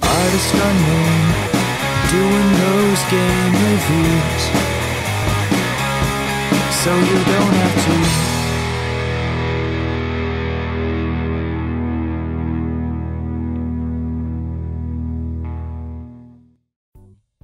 Artistunknown, doing those game reviews, so you don't have to.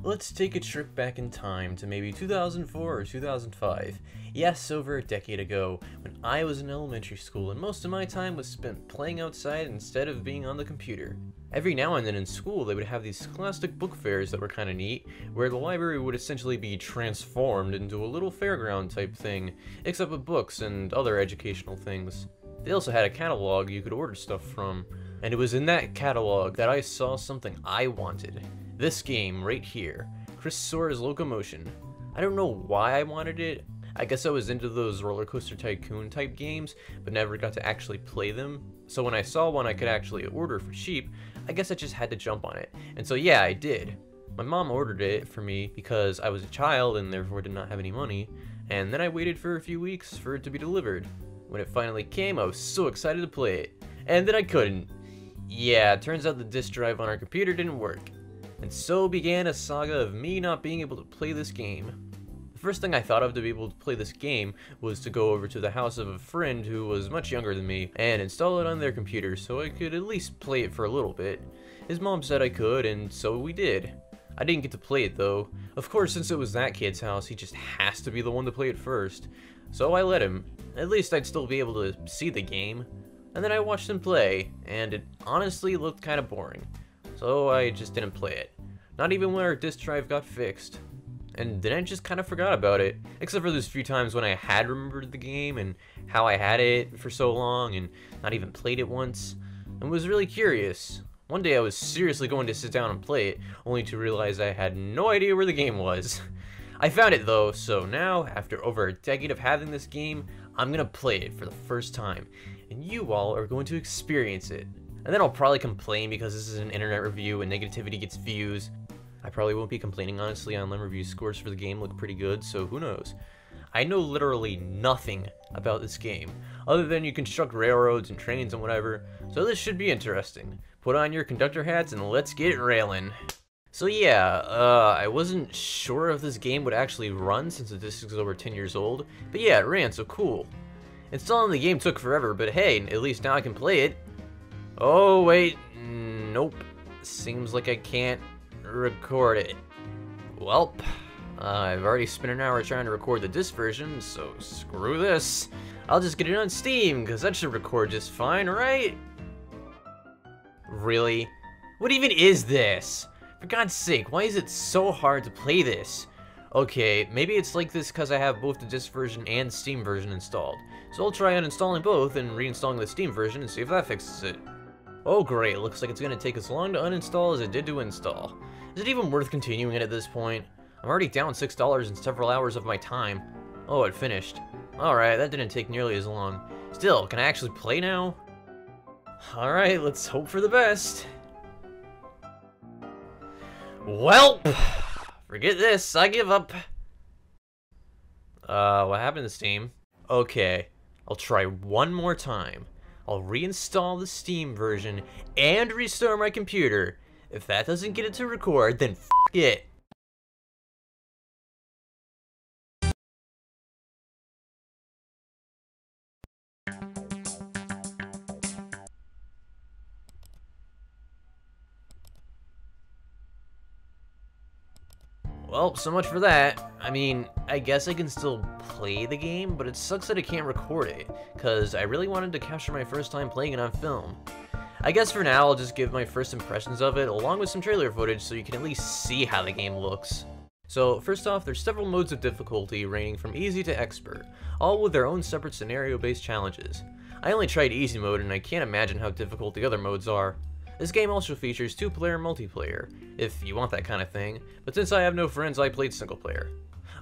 Let's take a trip back in time to maybe 2004 or 2005. Yes, over a decade ago, when I was in elementary school and most of my time was spent playing outside instead of being on the computer. Every now and then in school they would have these scholastic book fairs that were kinda neat, where the library would essentially be transformed into a little fairground type thing, except with books and other educational things. They also had a catalog you could order stuff from, and it was in that catalog that I saw something I wanted. This game right here, Chris Sawyer's Locomotion. I don't know why I wanted it. I guess I was into those roller coaster tycoon type games, but never got to actually play them. So when I saw one I could actually order for cheap, I guess I just had to jump on it. And so yeah, I did. My mom ordered it for me because I was a child and therefore did not have any money, and then I waited for a few weeks for it to be delivered. When it finally came, I was so excited to play it, and then I couldn't. Yeah, it turns out the disk drive on our computer didn't work. And so began a saga of me not being able to play this game. The first thing I thought of to be able to play this game was to go over to the house of a friend who was much younger than me and install it on their computer so I could at least play it for a little bit. His mom said I could, and so we did. I didn't get to play it though. Of course, since it was that kid's house, he just has to be the one to play it first. So I let him. At least I'd still be able to see the game. And then I watched him play, and it honestly looked kind of boring. So I just didn't play it. Not even when our disk drive got fixed. And then I just kind of forgot about it, except for those few times when I had remembered the game and how I had it for so long and not even played it once, and was really curious. One day I was seriously going to sit down and play it, only to realize I had no idea where the game was. I found it though, so now, after over a decade of having this game, I'm gonna play it for the first time, and you all are going to experience it. And then I'll probably complain because this is an internet review and negativity gets views. I probably won't be complaining honestly. Online review scores for the game look pretty good, so who knows. I know literally nothing about this game, other than you construct railroads and trains and whatever, so this should be interesting. Put on your conductor hats and let's get railing. So yeah, I wasn't sure if this game would actually run since the disc is over 10 years old, but yeah, it ran, so cool. Installing the game took forever, but hey, at least now I can play it. Oh wait, nope. Seems like I can't record it. Welp, I've already spent an hour trying to record the disc version, so screw this. I'll just get it on Steam, because that should record just fine, right? Really? What even is this? For God's sake, why is it so hard to play this? Okay, maybe it's like this because I have both the disc version and Steam version installed. So I'll try uninstalling both and reinstalling the Steam version and see if that fixes it. Oh great, looks like it's gonna take as long to uninstall as it did to install. Is it even worth continuing it at this point? I'm already down $6 in several hours of my time. Oh, it finished. Alright, that didn't take nearly as long. Still, can I actually play now? Alright, let's hope for the best. Welp! Forget this, I give up. What happened to Steam? Okay, I'll try one more time. I'll reinstall the Steam version and restart my computer. If that doesn't get it to record, then f it. Well, so much for that. I mean, I guess I can still play the game, but it sucks that I can't record it, because I really wanted to capture my first time playing it on film. I guess for now, I'll just give my first impressions of it, along with some trailer footage, so you can at least see how the game looks. So, first off, there's several modes of difficulty ranging from easy to expert, all with their own separate scenario-based challenges. I only tried easy mode, and I can't imagine how difficult the other modes are. This game also features 2-player multiplayer, if you want that kind of thing, but since I have no friends, I played single player.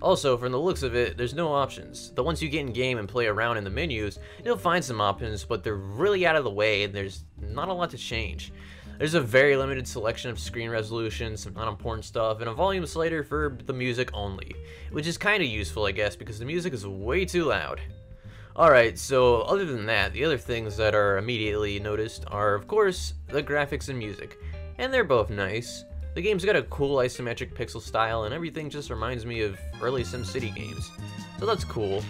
Also, from the looks of it, there's no options. Though once you get in game and play around in the menus, you'll find some options, but they're really out of the way and there's not a lot to change. There's a very limited selection of screen resolution, some unimportant stuff, and a volume slider for the music only, which is kinda useful I guess because the music is way too loud. Alright, so other than that, the other things that are immediately noticed are, of course, the graphics and music. and they're both nice. The game's got a cool isometric pixel style, and everything just reminds me of early SimCity games, so that's cool.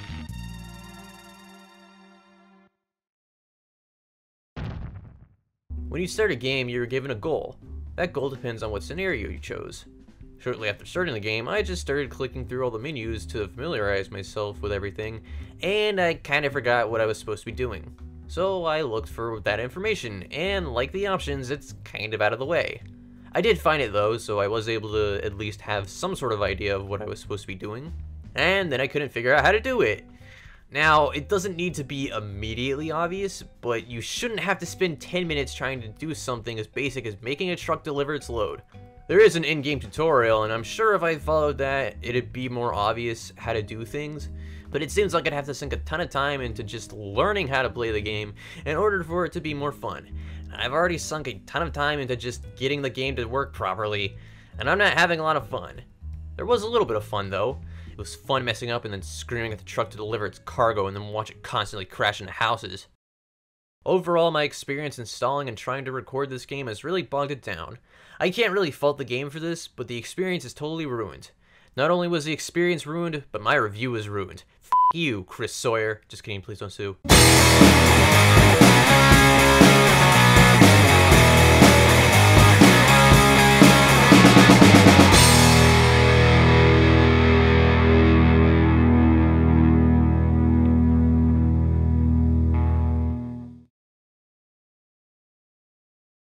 When you start a game, you're given a goal. That goal depends on what scenario you chose. Shortly after starting the game, I just started clicking through all the menus to familiarize myself with everything, and I kind of forgot what I was supposed to be doing. So I looked for that information, and like the options, it's kind of out of the way. I did find it though, so I was able to at least have some sort of idea of what I was supposed to be doing, and then I couldn't figure out how to do it. Now, it doesn't need to be immediately obvious, but you shouldn't have to spend 10 minutes trying to do something as basic as making a truck deliver its load. There is an in-game tutorial, and I'm sure if I followed that, it'd be more obvious how to do things, but it seems like I'd have to sink a ton of time into just learning how to play the game in order for it to be more fun. I've already sunk a ton of time into just getting the game to work properly, and I'm not having a lot of fun. There was a little bit of fun though. It was fun messing up and then screaming at the truck to deliver its cargo and then watch it constantly crash into houses. Overall, my experience installing and trying to record this game has really bogged it down. I can't really fault the game for this, but the experience is totally ruined. Not only was the experience ruined, but my review was ruined. F*** you, Chris Sawyer. Just kidding, please don't sue.